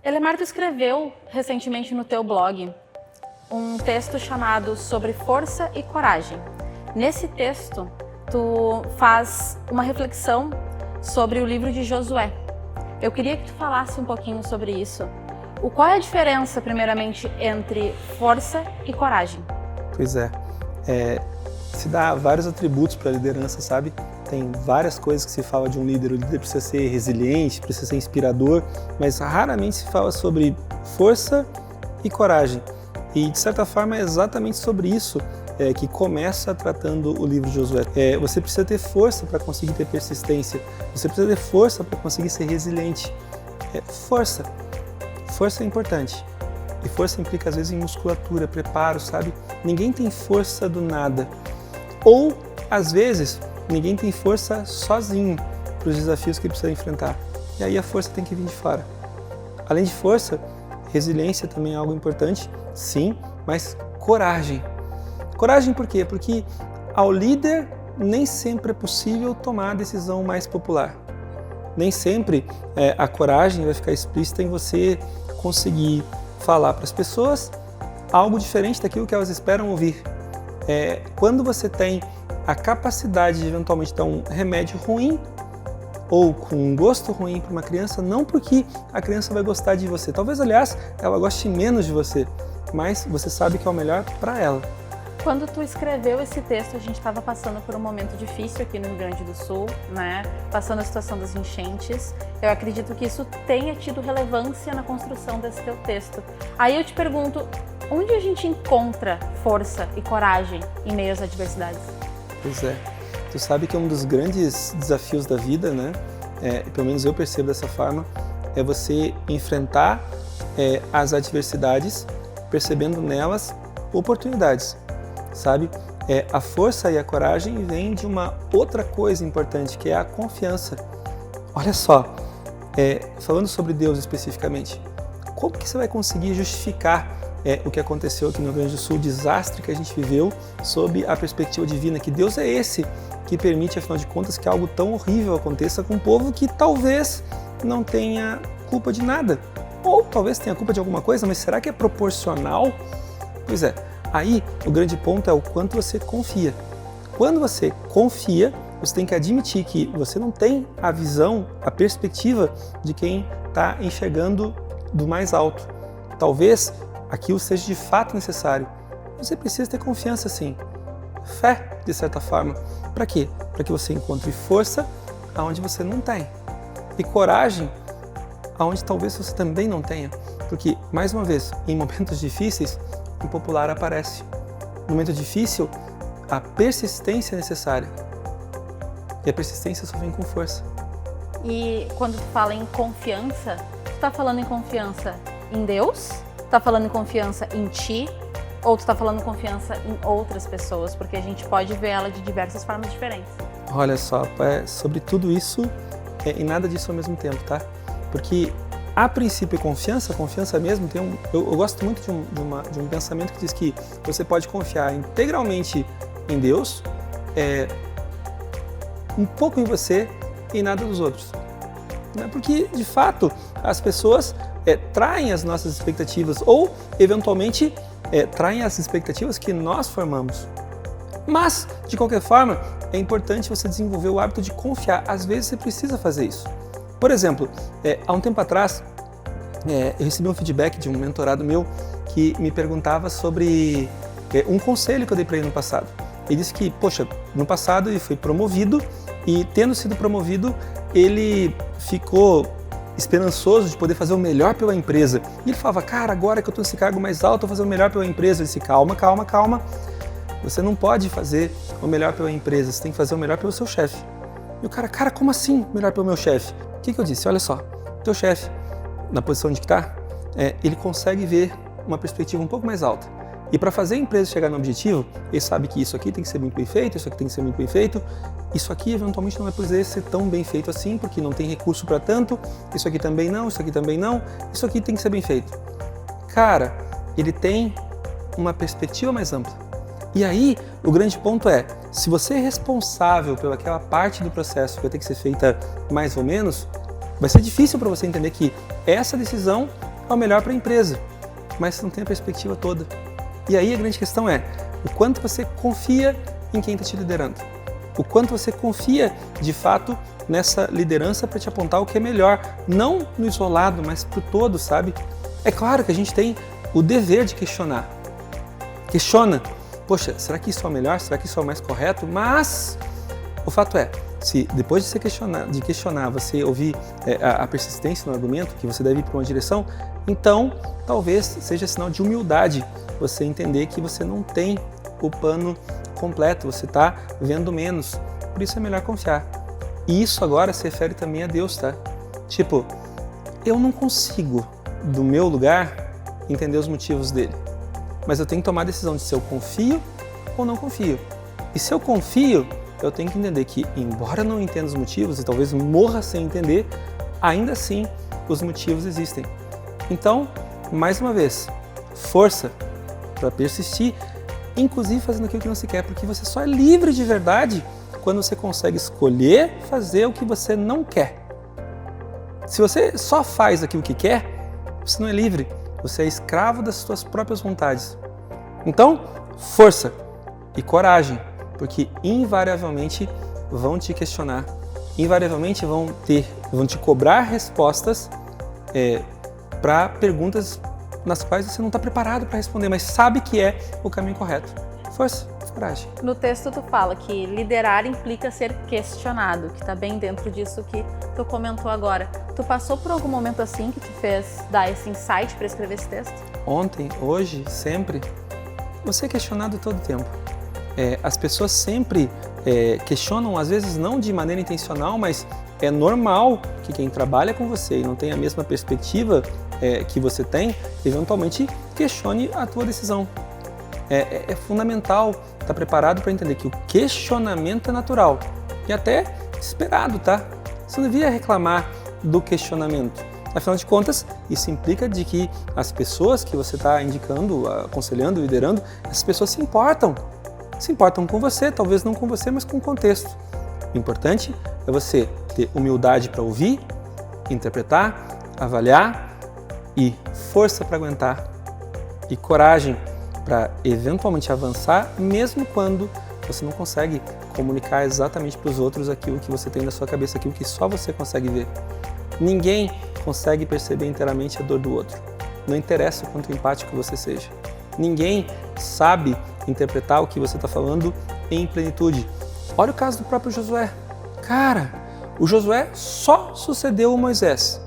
Elemar, tu escreveu recentemente no teu blog um texto chamado Sobre Força e Coragem. Nesse texto, tu faz uma reflexão sobre o livro de Josué. Eu queria que tu falasse um pouquinho sobre isso. Qual é a diferença, primeiramente, entre força e coragem? Pois é, se dá vários atributos para a liderança, sabe? Tem várias coisas que se fala de um líder. O líder precisa ser resiliente, precisa ser inspirador, mas raramente se fala sobre força e coragem. E, de certa forma, é exatamente sobre isso que começa tratando o livro de Josué. Você precisa ter força para conseguir ter persistência, você precisa ter força para conseguir ser resiliente. Força é importante. E força implica, às vezes, em musculatura, preparo, sabe? Ninguém tem força do nada. Ou, às vezes, ninguém tem força sozinho para os desafios que precisa enfrentar. E aí a força tem que vir de fora. Além de força, resiliência também é algo importante, sim, mas coragem. Coragem por quê? Porque ao líder nem sempre é possível tomar a decisão mais popular. Nem sempre a coragem vai ficar explícita em você conseguir falar para as pessoas algo diferente daquilo que elas esperam ouvir. Quando você tem a capacidade de eventualmente dar um remédio ruim ou com um gosto ruim para uma criança, não porque a criança vai gostar de você. Talvez, aliás, ela goste menos de você, mas você sabe que é o melhor para ela. Quando tu escreveu esse texto, a gente estava passando por um momento difícil aqui no Rio Grande do Sul, né? Passando a situação das enchentes. Eu acredito que isso tenha tido relevância na construção desse teu texto. Aí eu te pergunto, onde a gente encontra força e coragem em meio às adversidades? Pois é. Tu sabe que um dos grandes desafios da vida, né? Pelo menos eu percebo dessa forma, é você enfrentar as adversidades, percebendo nelas oportunidades. Sabe? A força e a coragem vêm de uma outra coisa importante, que é a confiança. Olha só, falando sobre Deus especificamente, como que você vai conseguir justificar o que aconteceu aqui no Rio Grande do Sul, o desastre que a gente viveu, sob a perspectiva divina? Que Deus é esse que permite, afinal de contas, que algo tão horrível aconteça com um povo que talvez não tenha culpa de nada? Ou talvez tenha culpa de alguma coisa, mas será que é proporcional? Pois é. Aí, o grande ponto é o quanto você confia. Quando você confia, você tem que admitir que você não tem a visão, a perspectiva de quem está enxergando do mais alto. Talvez aquilo seja de fato necessário. Você precisa ter confiança, sim. Fé, de certa forma. Para quê? Para que você encontre força aonde você não tem. E coragem aonde talvez você também não tenha. Porque, mais uma vez, em momentos difíceis, o popular aparece. No momento difícil, a persistência é necessária. E a persistência só vem com força. E quando tu fala em confiança, tu está falando em confiança em Deus? Tu está falando em confiança em ti? Ou tu está falando em confiança em outras pessoas? Porque a gente pode ver ela de diversas formas diferentes. Olha só, sobre tudo isso e nada disso ao mesmo tempo, tá? Porque a princípio, confiança mesmo, eu gosto muito de um pensamento que diz que você pode confiar integralmente em Deus, um pouco em você e nada dos outros. Porque, de fato, as pessoas traem as nossas expectativas ou, eventualmente, traem as expectativas que nós formamos. Mas, de qualquer forma, é importante você desenvolver o hábito de confiar. Às vezes você precisa fazer isso. Por exemplo, há um tempo atrás, eu recebi um feedback de um mentorado meu que me perguntava sobre um conselho que eu dei para ele no passado. Ele disse que, poxa, no passado ele foi promovido e, tendo sido promovido, ele ficou esperançoso de poder fazer o melhor pela empresa. E ele falava, cara, agora que eu estou nesse cargo mais alto, eu vou fazer o melhor pela empresa. Eu disse, calma. Você não pode fazer o melhor pela empresa, você tem que fazer o melhor pelo seu chefe. E o cara, como assim melhor pelo meu chefe? O que eu disse? Olha só, teu chefe, na posição de que está, ele consegue ver uma perspectiva um pouco mais alta. E para fazer a empresa chegar no objetivo, ele sabe que isso aqui tem que ser muito bem feito, isso aqui tem que ser muito bem feito, isso aqui eventualmente não vai poder ser tão bem feito assim, porque não tem recurso para tanto, isso aqui também não, isso aqui também não, isso aqui tem que ser bem feito. Cara, ele tem uma perspectiva mais ampla. E aí, o grande ponto é, se você é responsável pelaquela parte do processo que vai ter que ser feita mais ou menos, vai ser difícil para você entender que essa decisão é o melhor para a empresa, mas você não tem a perspectiva toda. E aí a grande questão é o quanto você confia em quem está te liderando. O quanto você confia, de fato, nessa liderança para te apontar o que é melhor. Não no isolado, mas para o todo, sabe? É claro que a gente tem o dever de questionar. Questiona. Poxa, será que isso é o melhor? Será que isso é o mais correto? Mas o fato é, se depois de questionar, você ouvir a persistência no argumento, que você deve ir para uma direção, então talvez seja sinal de humildade você entender que você não tem o pano completo, você está vendo menos, por isso é melhor confiar. E isso agora se refere também a Deus, tá? Tipo, eu não consigo, do meu lugar, entender os motivos dele, mas eu tenho que tomar a decisão de se eu confio ou não confio. E se eu confio, eu tenho que entender que, embora eu não entenda os motivos e talvez morra sem entender, ainda assim os motivos existem. Então, mais uma vez, força para persistir, inclusive fazendo aquilo que não se quer, porque você só é livre de verdade quando você consegue escolher fazer o que você não quer. Se você só faz aquilo que quer, você não é livre, você é escravo das suas próprias vontades. Então, força e coragem, porque invariavelmente vão te questionar, invariavelmente vão te cobrar respostas para perguntas nas quais você não está preparado para responder, mas sabe que é o caminho correto. Força, coragem. No texto tu fala que liderar implica ser questionado, que está bem dentro disso que tu comentou agora. Tu passou por algum momento assim que te fez dar esse insight para escrever esse texto? Ontem, hoje, sempre, você é questionado todo o tempo. As pessoas sempre questionam, às vezes não de maneira intencional, mas é normal que quem trabalha com você e não tem a mesma perspectiva que você tem, eventualmente questione a tua decisão. É fundamental estar preparado para entender que o questionamento é natural e até esperado, tá? Você não devia reclamar do questionamento. Afinal de contas, isso implica de que as pessoas que você está indicando, aconselhando, liderando, essas pessoas se importam com você, talvez não com você, mas com o contexto. O importante é você ter humildade para ouvir, interpretar, avaliar e força para aguentar e coragem para eventualmente avançar, mesmo quando você não consegue comunicar exatamente para os outros aquilo que você tem na sua cabeça, aquilo que só você consegue ver. Ninguém consegue perceber inteiramente a dor do outro. Não interessa o quanto empático você seja. Ninguém sabe interpretar o que você está falando em plenitude. Olha o caso do próprio Josué. Cara, o Josué só sucedeu o Moisés.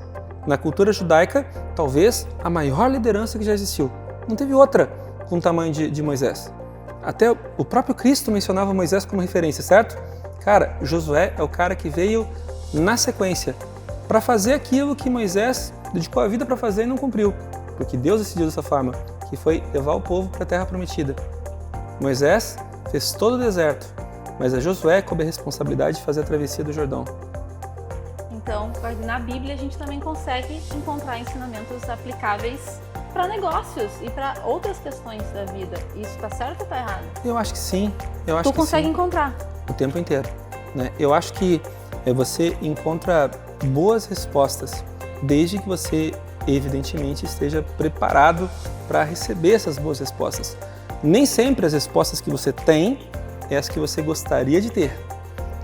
Na cultura judaica, talvez a maior liderança que já existiu. Não teve outra com o tamanho de Moisés. Até o próprio Cristo mencionava Moisés como referência, certo? Cara, Josué é o cara que veio na sequência para fazer aquilo que Moisés dedicou a vida para fazer e não cumpriu. Porque Deus decidiu dessa forma, que foi levar o povo para a terra prometida. Moisés fez todo o deserto, mas a Josué coube a responsabilidade de fazer a travessia do Jordão. Então, na Bíblia a gente também consegue encontrar ensinamentos aplicáveis para negócios e para outras questões da vida. Isso está certo ou está errado? Eu acho que sim. Tu consegue encontrar? O tempo inteiro, né? Eu acho que você encontra boas respostas, desde que você, evidentemente, esteja preparado para receber essas boas respostas. Nem sempre as respostas que você tem é as que você gostaria de ter.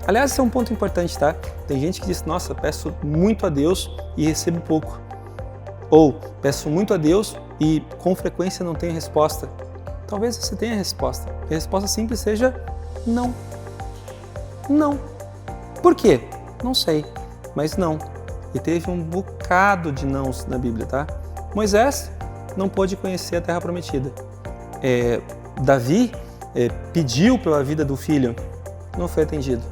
Aliás, esse é um ponto importante, tá? Tem gente que diz, nossa, peço muito a Deus e recebo pouco. Ou, peço muito a Deus e com frequência não tenho resposta. Talvez você tenha a resposta. E a resposta simples seja não. Não. Por quê? Não sei, mas não. E teve um bocado de nãos na Bíblia, tá? Moisés não pôde conhecer a Terra Prometida. Davi pediu pela vida do filho, não foi atendido.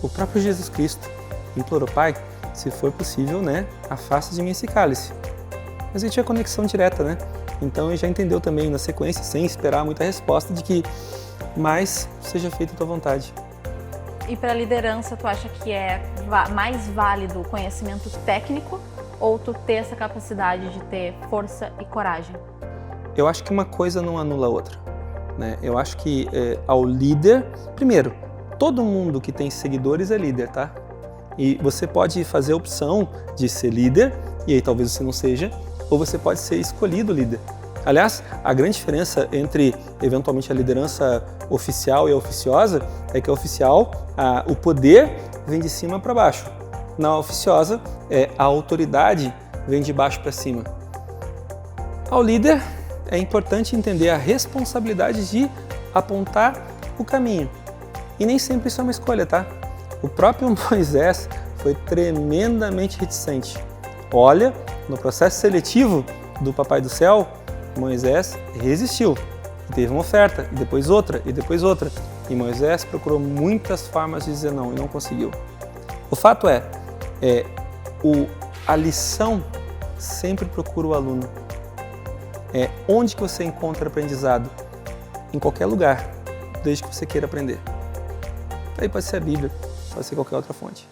O próprio Jesus Cristo implorou, Pai, se for possível, né, afasta de mim esse cálice. Mas ele tinha conexão direta, né? Então ele já entendeu também na sequência, sem esperar muita resposta, de que mais seja feita a tua vontade. E para a liderança, tu acha que é mais válido o conhecimento técnico ou tu ter essa capacidade de ter força e coragem? Eu acho que uma coisa não anula a outra, né? Eu acho que ao líder, primeiro, todo mundo que tem seguidores é líder, tá? E você pode fazer a opção de ser líder e aí talvez você não seja, ou você pode ser escolhido líder. Aliás, a grande diferença entre, eventualmente, a liderança oficial e a oficiosa é que a oficial, o poder vem de cima para baixo. Na oficiosa, a autoridade vem de baixo para cima. Ao líder, é importante entender a responsabilidade de apontar o caminho. E nem sempre isso é uma escolha, tá? O próprio Moisés foi tremendamente reticente. Olha, no processo seletivo do Papai do Céu, Moisés resistiu. Teve uma oferta, e depois outra, e depois outra. E Moisés procurou muitas formas de dizer não e não conseguiu. O fato a lição sempre procura o aluno. Onde que você encontra aprendizado? Em qualquer lugar, desde que você queira aprender. Aí pode ser a Bíblia, pode ser qualquer outra fonte.